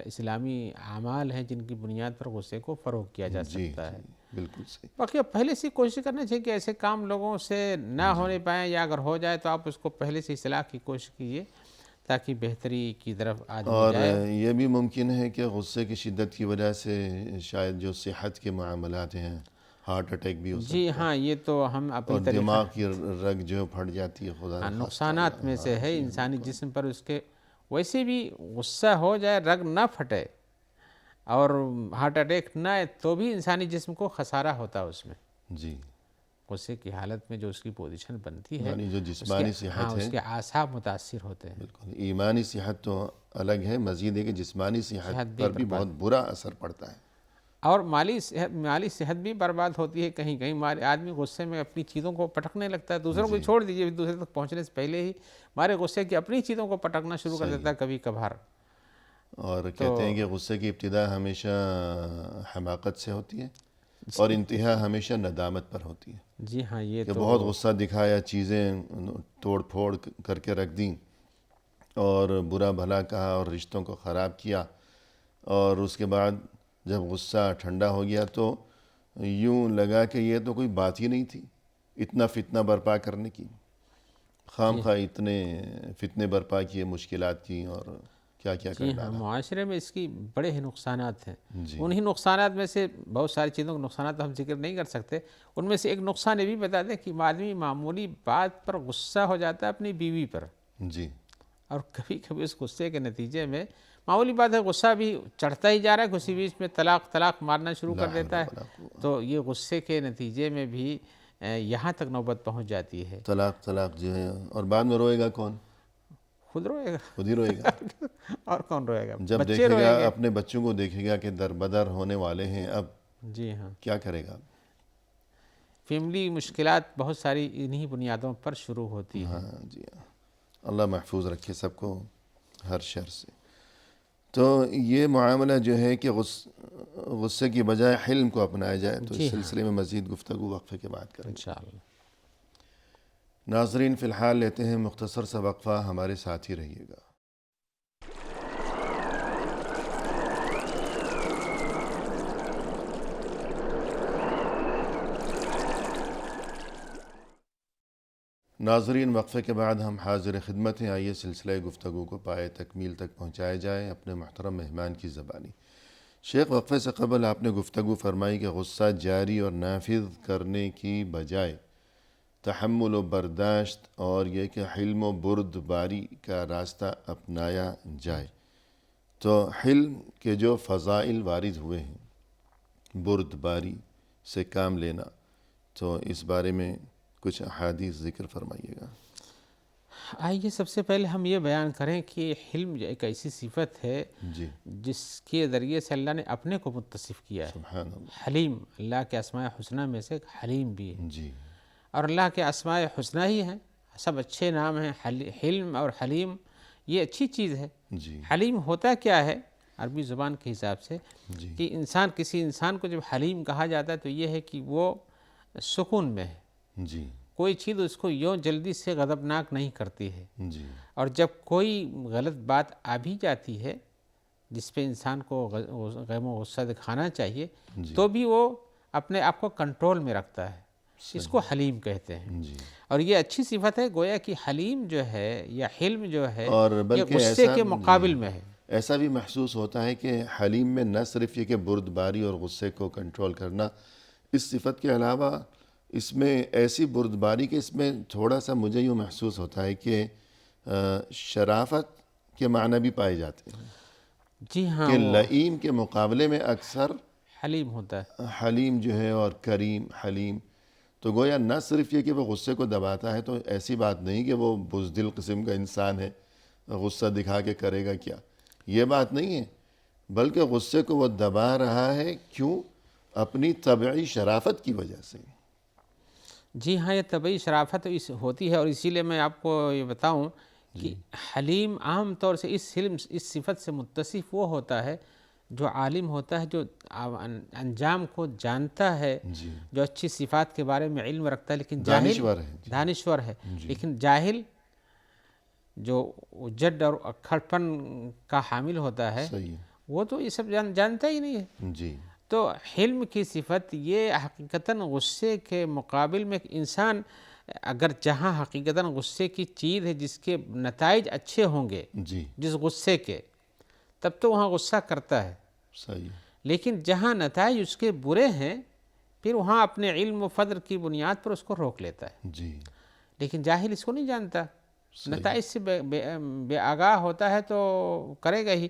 اسلامی اعمال ہیں جن کی بنیاد پر غصے کو فروغ کیا جا جی سکتا ہے۔ جی بالکل صحیح۔ باقی اب پہلے سے کوشش کرنا چاہیے کہ ایسے کام لوگوں سے نہ ہونے پائیں، یا اگر ہو جائے تو آپ اس کو پہلے سے اصلاح کی کوشش کیجیے تاکہ بہتری کی طرف آدمی اور جائے۔ یہ بھی ممکن ہے کہ غصے کی شدت کی وجہ سے شاید جو صحت کے معاملات ہیں، ہارٹ اٹیک بھی ہو سکتا جی ہے، ہاں، یہ تو ہم اپنی اور طریقہ دماغ کی رگ جو پھٹ جاتی ہے، خدا نخواستہ۔ نقصانات میں سے ہے انسانی جسم پر۔ اس کے ویسے بھی غصہ ہو جائے، رگ نہ پھٹے اور ہارٹ اٹیک نہ آئے تو بھی انسانی جسم کو خسارہ ہوتا ہے اس میں۔ جی، غصے کی حالت میں جو اس کی پوزیشن بنتی ہے، یعنی جو جسمانی صحت ہے، اس کے اعصاب متاثر ہوتے ہیں، بالکل ایمانی صحت تو الگ ہے، مزید ہے کہ جسمانی صحت پر بھی بہت برا اثر پڑتا ہے۔ اور مالی صحت بھی برباد ہوتی ہے۔ کہیں کہیں آدمی غصے میں اپنی چیزوں کو پٹکنے لگتا ہے، دوسروں کو چھوڑ دیجیے، دوسرے تک پہنچنے سے پہلے ہی مارے غصے کی اپنی چیزوں کو پٹکنا شروع کر دیتا ہے کبھی کبھار۔ اور کہتے ہیں کہ غصے کی ابتدا ہمیشہ حماقت سے ہوتی ہے، اور انتہا ہمیشہ ندامت پر ہوتی ہے۔ جی ہاں، یہ کہ تو بہت غصہ دکھایا، چیزیں توڑ پھوڑ کر کے رکھ دیں، اور برا بھلا کہا اور رشتوں کو خراب کیا، اور اس کے بعد جب غصہ ٹھنڈا ہو گیا تو یوں لگا کہ یہ تو کوئی بات ہی نہیں تھی، اتنا فتنہ برپا کرنے کی، خام خواہ اتنے فتنے برپا کیے، مشکلات کی، اور کیا کیا کر جی ہاں، ڈالا۔ معاشرے میں اس کی بڑے ہی نقصانات ہیں۔ جی انہی نقصانات میں سے بہت ساری چیزوں کے نقصانات ہم ذکر نہیں کر سکتے، ان میں سے ایک نقصان یہ بھی بتا دیں کہ آدمی معمولی بات پر غصہ ہو جاتا ہے اپنی بیوی پر، جی اور کبھی کبھی اس غصے کے نتیجے میں معمولی بات ہے، غصہ بھی چڑھتا ہی جا رہا ہے، کسی بیچ میں طلاق مارنا شروع کر دیتا ہے، تو یہ غصے کے نتیجے میں بھی یہاں تک نوبت پہنچ جاتی ہے۔ طلاق جو ہے، اور بعد میں روئے گا کون؟ خود روئے گا، خود ہی روئے گا۔ اور کون روئے گا؟ جب بچے دیکھے گا، روئیں گے۔ اپنے بچوں کو دیکھے گا کہ دربدر ہونے والے ہیں، اب جی ہاں، کیا کرے گا؟ فیملی مشکلات بہت ساری انہی بنیادوں پر شروع ہوتی ہیں۔ ہاں جی ہاں، اللہ محفوظ رکھے سب کو ہر شر سے۔ تو یہ معاملہ جو ہے کہ غصے کی بجائے حلم کو اپنایا جائے، تو اس سلسلے میں مزید گفتگو وقفے کے بعد کریں گے انشاءاللہ۔ ناظرین، فی الحال لیتے ہیں مختصر سا وقفہ، ہمارے ساتھ ہی رہیے گا۔ ناظرین، وقفے کے بعد ہم حاضر خدمت ہیں، آئیے سلسلہ گفتگو کو پائے تکمیل تک پہنچایا جائے اپنے محترم مہمان کی زبانی۔ شیخ، وقفے سے قبل آپ نے گفتگو فرمائی کہ غصہ جاری اور نافذ کرنے کی بجائے تحمل و برداشت اور یہ کہ حلم و بردباری کا راستہ اپنایا جائے۔ تو حلم کے جو فضائل وارد ہوئے ہیں، بردباری سے کام لینا، تو اس بارے میں کچھ احادیث ذکر فرمائیے گا۔ آئیے سب سے پہلے ہم یہ بیان کریں کہ حلم ایک ایسی صفت ہے جی، جس کے ذریعے سے اللہ نے اپنے کو متصف کیا ہے۔ سبحان اللہ۔ حلیم اللہ کے اسماء حسنہ میں سے ایک حلیم بھی ہے، جی اور اللہ کے اسماء حسنہ ہی ہیں، سب اچھے نام ہیں۔ حلم اور حلیم یہ اچھی چیز ہے۔ جی حلیم ہوتا کیا ہے عربی زبان کے حساب سے؟ جی کہ کسی انسان کو جب حلیم کہا جاتا ہے تو یہ ہے کہ وہ سکون میں ہے، جی کوئی چیز اس کو یوں جلدی سے غضبناک نہیں کرتی ہے، جی اور جب کوئی غلط بات آ بھی جاتی ہے جس پہ انسان کو غم و غصہ دکھانا چاہیے، تو بھی وہ اپنے آپ کو کنٹرول میں رکھتا ہے، اس کو حلیم کہتے ہیں۔ جی۔ اور یہ اچھی صفت ہے، گویا کہ حلیم جو ہے یا حلم جو ہے اور یہ بلکہ غصے کے مقابل میں ہے۔ ایسا بھی محسوس ہوتا ہے کہ حلیم میں نہ صرف یہ کہ بردباری اور غصے کو کنٹرول کرنا، اس صفت کے علاوہ اس میں ایسی بردباری کہ اس میں تھوڑا سا مجھے یوں محسوس ہوتا ہے کہ شرافت کے معنی بھی پائے جاتے ہیں جی ہاں، کہ وہ لئیم کے مقابلے میں اکثر حلیم ہوتا ہے. حلیم جو ہے، اور کریم حلیم. تو گویا نہ صرف یہ کہ وہ غصے کو دباتا ہے، تو ایسی بات نہیں کہ وہ بزدل قسم کا انسان ہے، غصہ دکھا کے کرے گا کیا، یہ بات نہیں ہے، بلکہ غصے کو وہ دبا رہا ہے. کیوں؟ اپنی طبعی شرافت کی وجہ سے. جی ہاں، یہ طبعی شرافت ہوتی ہے، اور اسی لیے میں آپ کو یہ بتاؤں کہ حلیم عام طور سے اس صفت سے متصف وہ ہوتا ہے جو عالم ہوتا ہے، جو انجام کو جانتا ہے، جی، جو اچھی صفات کے بارے میں علم رکھتا ہے، لیکن جاہل دانشور ہے. جی، دانشور ہے. لیکن جاہل جو جڈ اور اکھڑ پن کا حامل ہوتا ہے، صحیح ہے. وہ تو یہ سب جانتا ہی نہیں ہے. جی، تو حلم کی صفت یہ حقیقتاً غصے کے مقابل میں انسان اگر جہاں حقیقتاً غصے کی چیز ہے جس کے نتائج اچھے ہوں گے جی، جس غصے کے، تب تو وہاں غصہ کرتا ہے. صحیح. لیکن جہاں نتائج اس کے برے ہیں، پھر وہاں اپنے علم و فضل کی بنیاد پر اس کو روک لیتا ہے. جی، لیکن جاہل اس کو نہیں جانتا، صحیح. نتائج سے بے آگاہ ہوتا ہے تو کرے گا ہی.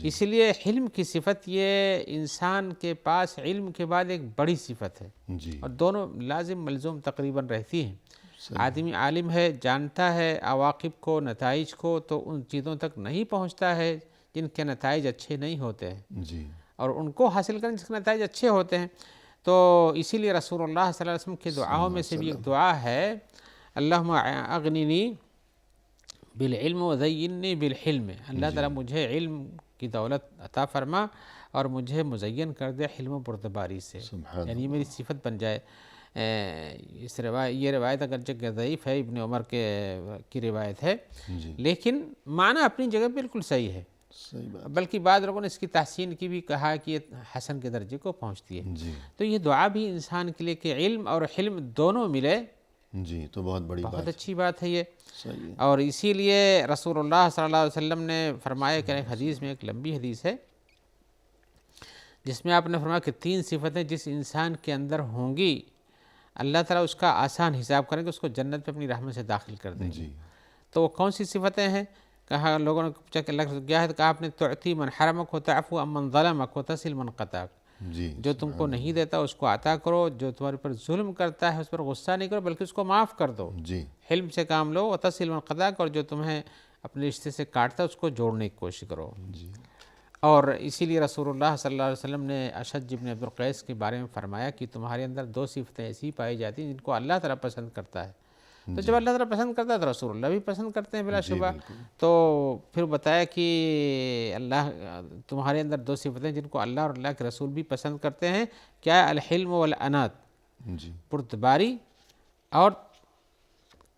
اس لیے حلم کی صفت یہ انسان کے پاس علم کے بعد ایک بڑی صفت ہے، جی، اور دونوں لازم ملزوم تقریباً رہتی ہیں. صحیح. آدمی عالم ہے، جانتا ہے عواقب کو، نتائج کو، تو ان چیزوں تک نہیں پہنچتا ہے جن کے نتائج اچھے نہیں ہوتے ہیں، جی، اور ان کو حاصل کرنے جس کے نتائج اچھے ہوتے ہیں. تو اسی لیے رسول اللہ صلی اللہ علیہ وسلم کی دعاؤں میں سے بھی ایک دعا ہے، اللہم اغننی بالعلم وزینی بالحلم. اللہ تعالیٰ مجھے علم کی دولت عطا فرما اور مجھے مزین کر دے حلم و بردباری سے، سبحان یعنی یہ میری صفت بن جائے. یہ روایت اگرچہ ضعیف ہے، ابن عمر کی روایت ہے، جی، لیکن معنی اپنی جگہ بالکل صحیح ہے. صحیح بات. بلکہ بعض لوگوں نے اس کی تحسین کی بھی، کہا کہ یہ حسن کے درجے کو پہنچتی ہے. جی، تو یہ دعا بھی انسان کے لیے کہ علم اور حلم دونوں ملے، جی، تو بہت بڑی بہت بات. اچھی بات ہے یہ. صحیح ہے. اور اسی لیے رسول اللہ صلی اللہ علیہ وسلم نے فرمایا کہ ایک حدیث میں، ایک لمبی حدیث ہے جس میں آپ نے فرمایا کہ 3 صفتیں جس انسان کے اندر ہوں گی، اللہ تعالیٰ اس کا آسان حساب کریں گے، اس کو جنت پہ اپنی رحمت سے داخل کر دیں گے. جی، تو وہ کون سی صفتیں ہیں؟ کہا، لوگوں نے پوچھا کہ اللہ کیا ہے، تو کہا آپ نے تعطی من حرمک و تعفو عمن ظلمک و تصل من قطعک. جی، جو تم کو نہیں دیتا اس کو عطا کرو، جو تمہارے پر ظلم کرتا ہے اس پر غصہ نہیں کرو بلکہ اس کو معاف کر دو. جی، حلم سے کام لو، وتصل من قطعک، اور جو تمہیں اپنے رشتے سے کاٹتا ہے اس کو جوڑنے کی کوشش کرو. جی، اور اسی لیے رسول اللہ صلی اللہ علیہ وسلم نے اشج بن عبد القیس کے بارے میں فرمایا کہ تمہارے اندر 2 صفتیں ایسی پائی جاتی ہیں جن کو اللہ تعالیٰ پسند کرتا ہے. تو جب اللہ تعالیٰ پسند کرتا ہے تو رسول اللہ بھی پسند کرتے ہیں بلا شبہ. تو پھر بتایا کہ اللہ تمہارے اندر 2 صفتیں جن کو اللہ اور اللہ کے رسول بھی پسند کرتے ہیں. کیا ہے؟ الحلم والانات، جی، پرتباری، اور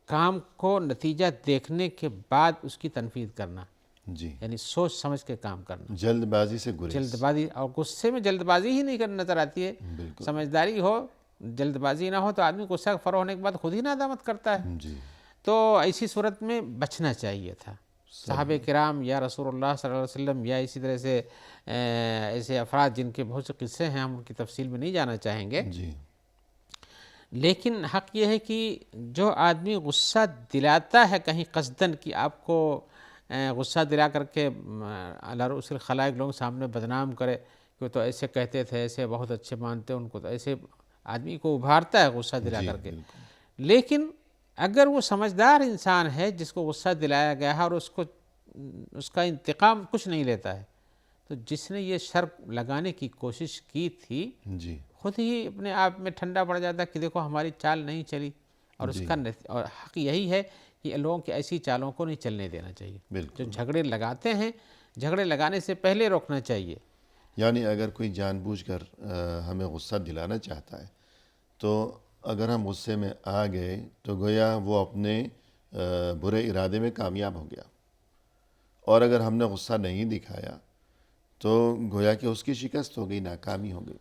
کام کو نتیجہ دیکھنے کے بعد اس کی تنفیذ کرنا، جی، یعنی سوچ سمجھ کے کام کرنا. جلد بازی سے گریز. جلد بازی، اور غصے میں جلد بازی ہی نہیں کرنا نظر آتی ہے. بالکل. سمجھداری ہو، جلد بازی نہ ہو، تو آدمی غصہ فروغ ہونے کے بعد خود ہی ندامت کرتا ہے. جی، تو ایسی صورت میں بچنا چاہیے تھا. صحابہ کرام یا رسول اللہ صلی اللہ علیہ وسلم یا اسی طرح سے ایسے افراد جن کے بہت سے قصے ہیں، ہم ان کی تفصیل میں نہیں جانا چاہیں گے. جی، لیکن حق یہ ہے کہ جو آدمی غصہ دلاتا ہے کہیں قصدن، کہ آپ کو غصہ دلا کر کے اللہ رسول خلائق لوگوں کے سامنے بدنام کرے کہ وہ تو ایسے کہتے تھے، ایسے بہت اچھے مانتے ان کو، تو ایسے آدمی کو ابھارتا ہے غصہ دلا کر کے. لیکن اگر وہ سمجھدار انسان ہے جس کو غصہ دلایا گیا ہے اور اس کا انتقام کچھ نہیں لیتا ہے، تو جس نے یہ شر لگانے کی کوشش کی تھی جی، خود ہی اپنے آپ میں ٹھنڈا پڑ جاتا ہے کہ دیکھو ہماری چال نہیں چلی. اور اس کا اور حق یہی ہے کہ لوگوں کی ایسی چالوں کو نہیں چلنے دینا چاہیے. بالکل. جو جھگڑے لگاتے ہیں، جھگڑے لگانے سے پہلے روکنا چاہیے. یعنی اگر کوئی جان بوجھ کر ہمیں غصہ دلانا چاہتا ہے، تو اگر ہم غصے میں آ گئے تو گویا وہ اپنے برے ارادے میں کامیاب ہو گیا، اور اگر ہم نے غصہ نہیں دکھایا تو گویا کہ اس کی شکست ہو گئی، ناکامی ہو گئی.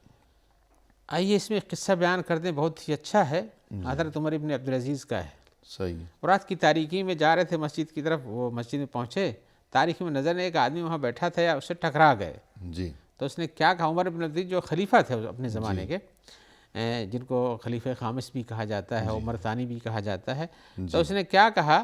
آئیے اس میں ایک قصہ بیان کر دیں، بہت ہی اچھا ہے. حضرت عمر ابن عبدالعزیز کا ہے. صحیح. رات کی تاریکی میں جا رہے تھے مسجد کی طرف. وہ مسجد میں پہنچے، تاریکی میں نظر نہیں، ایک آدمی وہاں بیٹھا تھا، یا اس سے ٹکرا گئے. جی. تو اس نے کیا کہا، عمر ابن عبدالعزیز جو خلیفہ تھے اپنے زمانے کے، جن کو خلیفہ خامس بھی کہا جاتا ہے، عمر ثانی بھی کہا جاتا ہے، تو اس نے کیا کہا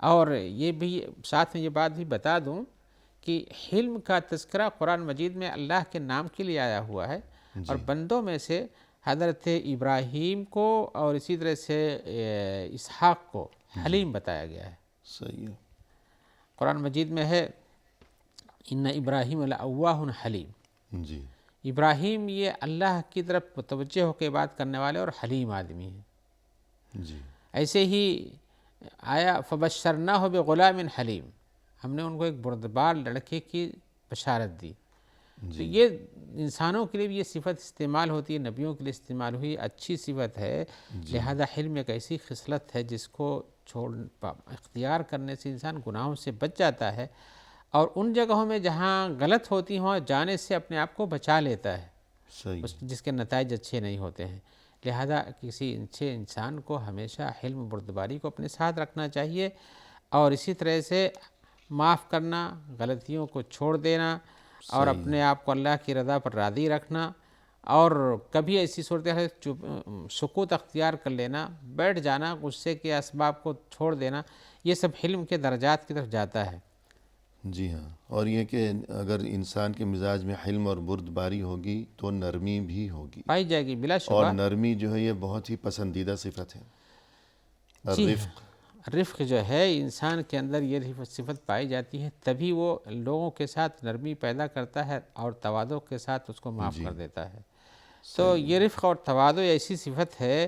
اور یہ بھی ساتھ میں یہ بات بھی بتا دوں کہ حلم کا تذکرہ قرآن مجید میں اللہ کے نام کے لیے آیا ہوا ہے، اور بندوں میں سے حضرت ابراہیم کو اور اسی طرح سے اسحاق کو حلیم بتایا گیا ہے۔ صحیح ہے۔ قرآن مجید میں ہے ان ابراہیم لأواہ حلیم، جی ابراہیم یہ اللہ کی طرف متوجہ ہو کے بات کرنے والے اور حلیم آدمی ہیں۔ جی ایسے ہی آیا فبشرناہ بغلام حلیم، ہم نے ان کو ایک بردبار لڑکے کی بشارت دی۔ تو یہ انسانوں کے لیے بھی یہ صفت استعمال ہوتی ہے، نبیوں کے لیے استعمال ہوئی، اچھی صفت ہے۔ لہذا حلم ایک ایسی خصلت ہے جس کو اختیار کرنے سے انسان گناہوں سے بچ جاتا ہے، اور ان جگہوں میں جہاں غلط ہوتی ہوں جانے سے اپنے آپ کو بچا لیتا ہے، صحیح۔ جس کے نتائج اچھے نہیں ہوتے ہیں۔ لہذا کسی اچھے انسان کو ہمیشہ حلم بردباری کو اپنے ساتھ رکھنا چاہیے، اور اسی طرح سے معاف کرنا، غلطیوں کو چھوڑ دینا، اور اپنے آپ کو اللہ کی رضا پر راضی رکھنا، اور کبھی ایسی صورتحال سکوت اختیار کر لینا، بیٹھ جانا، غصے کے اسباب کو چھوڑ دینا، یہ سب حلم کے درجات کی طرف جاتا ہے۔ جی ہاں، اور یہ کہ اگر انسان کے مزاج میں حلم اور بردباری ہوگی تو نرمی بھی ہوگی، پائی جائے گی بلا اور شبہ۔ نرمی جو ہے یہ بہت ہی پسندیدہ صفت ہے۔ جی الرفق، رفق جو ہے انسان کے اندر یہ صفت پائی جاتی ہے، تبھی وہ لوگوں کے ساتھ نرمی پیدا کرتا ہے اور تواضع کے ساتھ اس کو معاف کر دیتا ہے۔ تو یہ رفق اور تواضع ایسی صفت ہے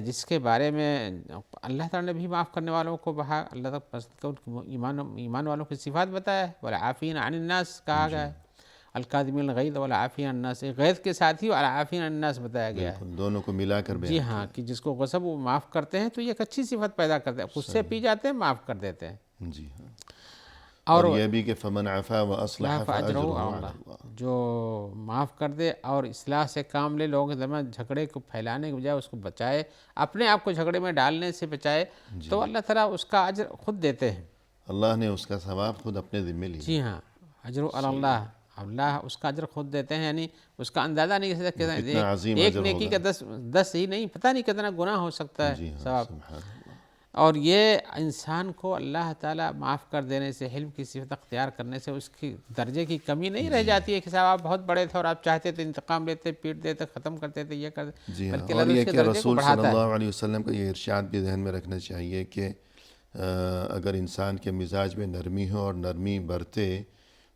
جس کے بارے میں اللہ تعالیٰ نے بھی معاف کرنے والوں کو بہا، اللہ تعالیٰ پسند کا ایمان والوں کی صفات بتایا ہے، والعافین عن الناس کہا گیا ہے، الکاظمین الغیظ والعافین عن الناس، غیظ کے ساتھ ہی والعافین عن الناس بتایا گیا ہے۔ بالکل دونوں کو ملا کر جی بیان ہاں، کہ جس کو غصب وہ معاف کرتے ہیں تو یہ ایک اچھی صفت پیدا کرتے ہیں، غصے پی جاتے ہیں معاف کر دیتے ہیں۔ کیا۔ جی ہاں، اور اور یہ بھی کہ فمن عفا واصلح فاجرہ فاجرہ علی اللہ، اللہ۔ جو معاف کر دے اور اصلاح سے کام لے، لوگوں کے درمیان جھگڑے کو پھیلانے کے بجائے اس کو بچائے، اپنے آپ کو جھگڑے میں ڈالنے سے بچائے، تو اللہ تعالیٰ اس کا اجر خود دیتے ہیں۔ اللہ نے اس کا ثواب خود اپنے ذمہ لیا۔ جی ہاں، اجر علی اللہ، اللہ اس کا اجر خود دیتے ہیں، یعنی اس کا اندازہ نہیں کر سکتے، کتنا عظیم ایک اجر نیکی کا ہوگا۔ 10 ہی نہیں، پتہ نہیں کتنا گناہ ہو سکتا جی ہے ہاں، ثواب۔ سبحان اللہ۔ اور یہ انسان کو اللہ تعالیٰ معاف کر دینے سے، حلم کی صفت اختیار کرنے سے اس کی درجے کی کمی نہیں رہ جاتی ہے کہ صاحب آپ بہت بڑے تھے اور آپ چاہتے تھے انتقام لیتے، پیٹ دیتے، ختم کرتے تھے، یہ کرتے، جی ہاں، بلکہ اور اللہ یہ اس کے کہ درجے کو رسول صلی بڑھاتا ہے۔ اللہ علیہ وسلم کا یہ ارشاد بھی ذہن میں رکھنا چاہیے کہ اگر انسان کے مزاج میں نرمی ہو اور نرمی برتے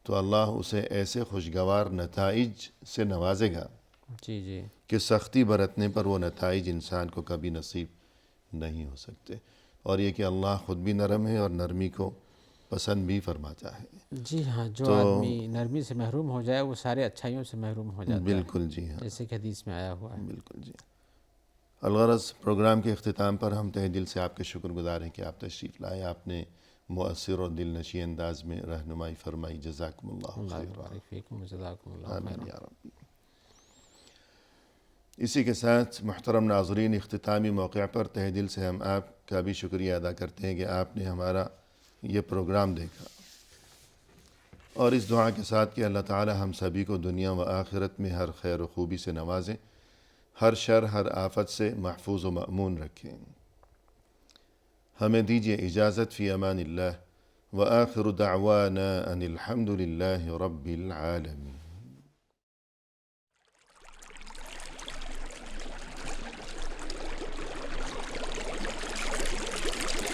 تو اللہ اسے ایسے خوشگوار نتائج سے نوازے گا جی جی کہ سختی برتنے پر وہ نتائج انسان کو کبھی نصیب نہیں ہو سکتے، اور یہ کہ اللہ خود بھی نرم ہے اور نرمی کو پسند بھی فرماتا ہے۔ جی ہاں، جو آدمی نرمی سے محروم ہو جائے وہ سارے اچھائیوں سے محروم ہو جاتا ہے، بالکل جی ہاں، جیسے کہ حدیث میں آیا ہوا ہے۔ بالکل جی۔ الغرض پروگرام کے اختتام پر ہم تہ دل سے آپ کے شکر گزار ہیں کہ آپ تشریف لائے، آپ نے مؤثر اور دل نشیں انداز میں رہنمائی فرمائی، جزاکم اللہ اللہ خیر۔ یبارک فیکم، جزاکم اللہ آمین خیرا۔ یا رب۔ اسی کے ساتھ محترم ناظرین، اختتامی موقع پر تہ دل سے ہم آپ کا بھی شکریہ ادا کرتے ہیں کہ آپ نے ہمارا یہ پروگرام دیکھا، اور اس دعا کے ساتھ کہ اللہ تعالی ہم سبھی کو دنیا و آخرت میں ہر خیر و خوبی سے نوازیں، ہر شر ہر آفت سے محفوظ و مأمون رکھیں۔ ہمیں دیجیے اجازت، فی امان اللہ، وآخر دعوانا ان الحمد للہ رب العالمین۔